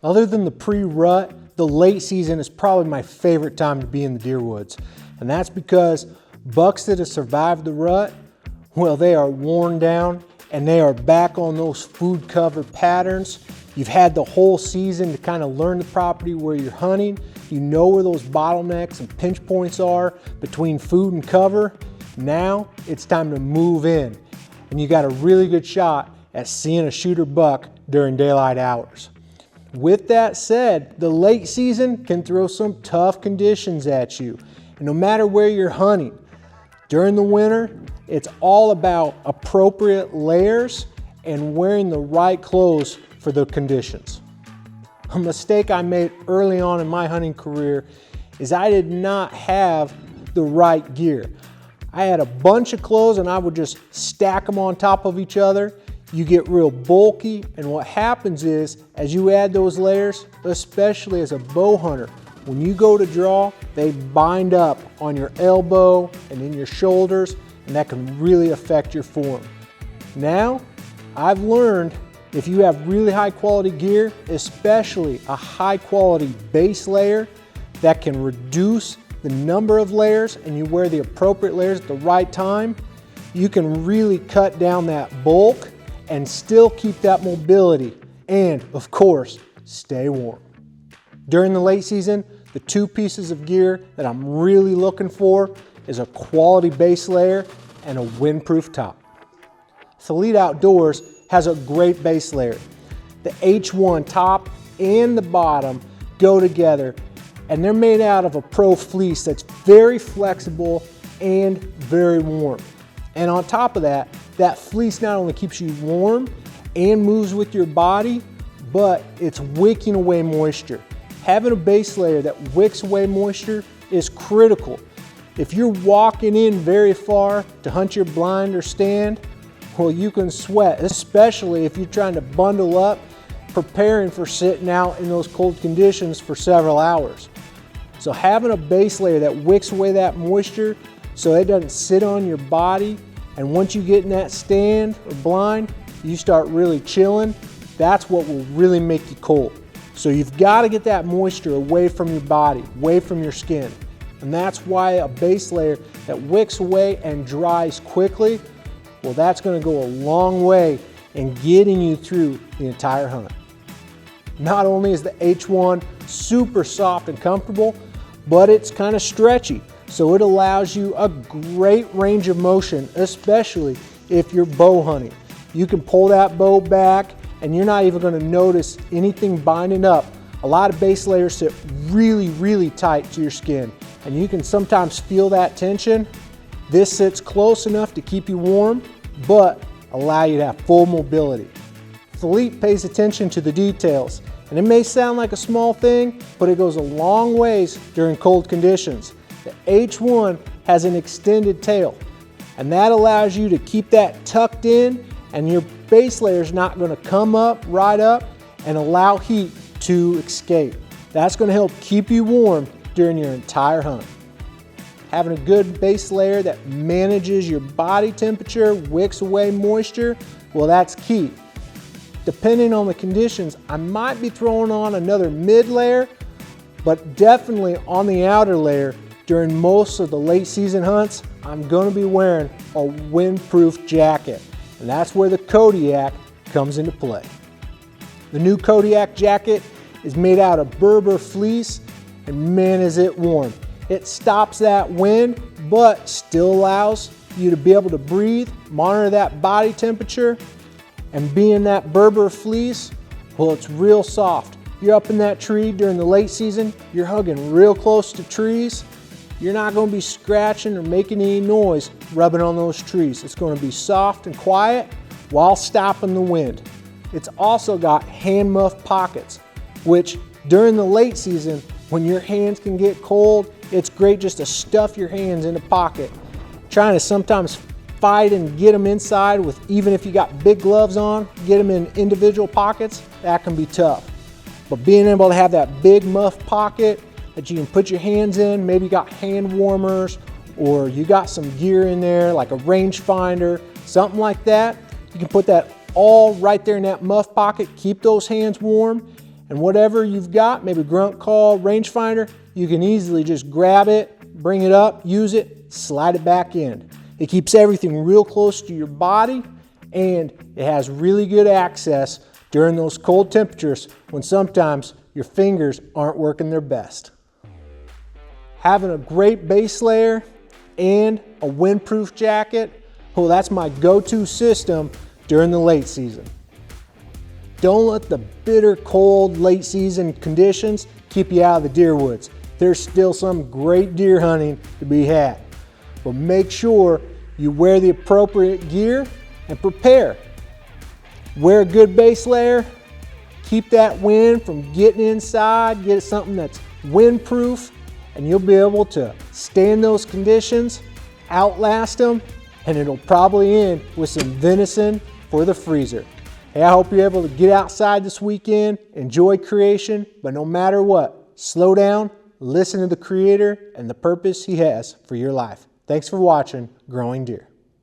Other than the pre-rut, the late season is probably my favorite time to be in the deer woods. And that's because bucks that have survived the rut, well, they are worn down and they are back on those food cover patterns. You've had the whole season to kind of learn the property where you're hunting. You know where those bottlenecks and pinch points are between food and cover. Now it's time to move in. And you got a really good shot at seeing a shooter buck during daylight hours. With that said, the late season can throw some tough conditions at you. And no matter where you're hunting, during the winter, it's all about appropriate layers and wearing the right clothes for the conditions. A mistake I made early on in my hunting career is I did not have the right gear. I had a bunch of clothes and I would just stack them on top of each other. You get real bulky, and what happens is, as you add those layers, especially as a bow hunter, when you go to draw, they bind up on your elbow and in your shoulders, and that can really affect your form. Now, I've learned if you have really high quality gear, especially a high quality base layer that can reduce the number of layers and you wear the appropriate layers at the right time, you can really cut down that bulk and still keep that mobility and, of course, stay warm. During the late season, the two pieces of gear that I'm really looking for is a quality base layer and a windproof top. Thlete Outdoors has a great base layer. The H1 top and the bottom go together, and they're made out of a pro fleece that's very flexible and very warm. And on top of that, that fleece not only keeps you warm and moves with your body, but it's wicking away moisture. Having a base layer that wicks away moisture is critical. If you're walking in very far to hunt your blind or stand, well, you can sweat, especially if you're trying to bundle up, preparing for sitting out in those cold conditions for several hours. So having a base layer that wicks away that moisture so it doesn't sit on your body, and once you get in that stand or blind, you start really chilling, that's what will really make you cold. So you've got to get that moisture away from your body, away from your skin. And that's why a base layer that wicks away and dries quickly, well, that's going to go a long way in getting you through the entire hunt. Not only is the H1 super soft and comfortable, but it's kind of stretchy. So it allows you a great range of motion, especially if you're bow hunting. You can pull that bow back and you're not even going to notice anything binding up. A lot of base layers sit really, really tight to your skin, and you can sometimes feel that tension. This sits close enough to keep you warm, but allow you to have full mobility. Thlete pays attention to the details, and it may sound like a small thing, but it goes a long ways during cold conditions. The H1 has an extended tail, and that allows you to keep that tucked in, and your base layer is not going to come up, right up, and allow heat to escape. That's going to help keep you warm during your entire hunt. Having a good base layer that manages your body temperature, wicks away moisture, well, that's key. Depending on the conditions, I might be throwing on another mid layer, but definitely on the outer layer during most of the late season hunts, I'm going to be wearing a windproof jacket, and that's where the Kodiak comes into play. The new Kodiak jacket is made out of Berber fleece, and man, is it warm. It stops that wind, but still allows you to be able to breathe, monitor that body temperature, and being that Berber fleece, well, it's real soft. You're up in that tree during the late season, you're hugging real close to trees, you're not going to be scratching or making any noise rubbing on those trees. It's going to be soft and quiet while stopping the wind. It's also got hand muff pockets, which during the late season, when your hands can get cold, it's great just to stuff your hands in a pocket. Trying to sometimes fight and get them inside with, even if you got big gloves on, get them in individual pockets, that can be tough. But being able to have that big muff pocket that you can put your hands in, maybe you got hand warmers or you got some gear in there like a rangefinder, something like that, you can put that all right there in that muff pocket, keep those hands warm, And whatever you've got, maybe grunt call, rangefinder, you can easily just grab it, bring it up, use it, slide it back in. It keeps everything real close to your body, and it has really good access during those cold temperatures when sometimes your fingers aren't working their best. Having a great base layer and a windproof jacket, well, that's my go-to system during the late season. Don't let the bitter cold late season conditions keep you out of the deer woods. There's still some great deer hunting to be had. But make sure you wear the appropriate gear and prepare. Wear a good base layer, keep that wind from getting inside, get something that's windproof, and you'll be able to stand those conditions, outlast them, and it'll probably end with some venison for the freezer. Hey, I hope you're able to get outside this weekend, enjoy creation, but no matter what, slow down, listen to the Creator and the purpose He has for your life. Thanks for watching Growing Deer.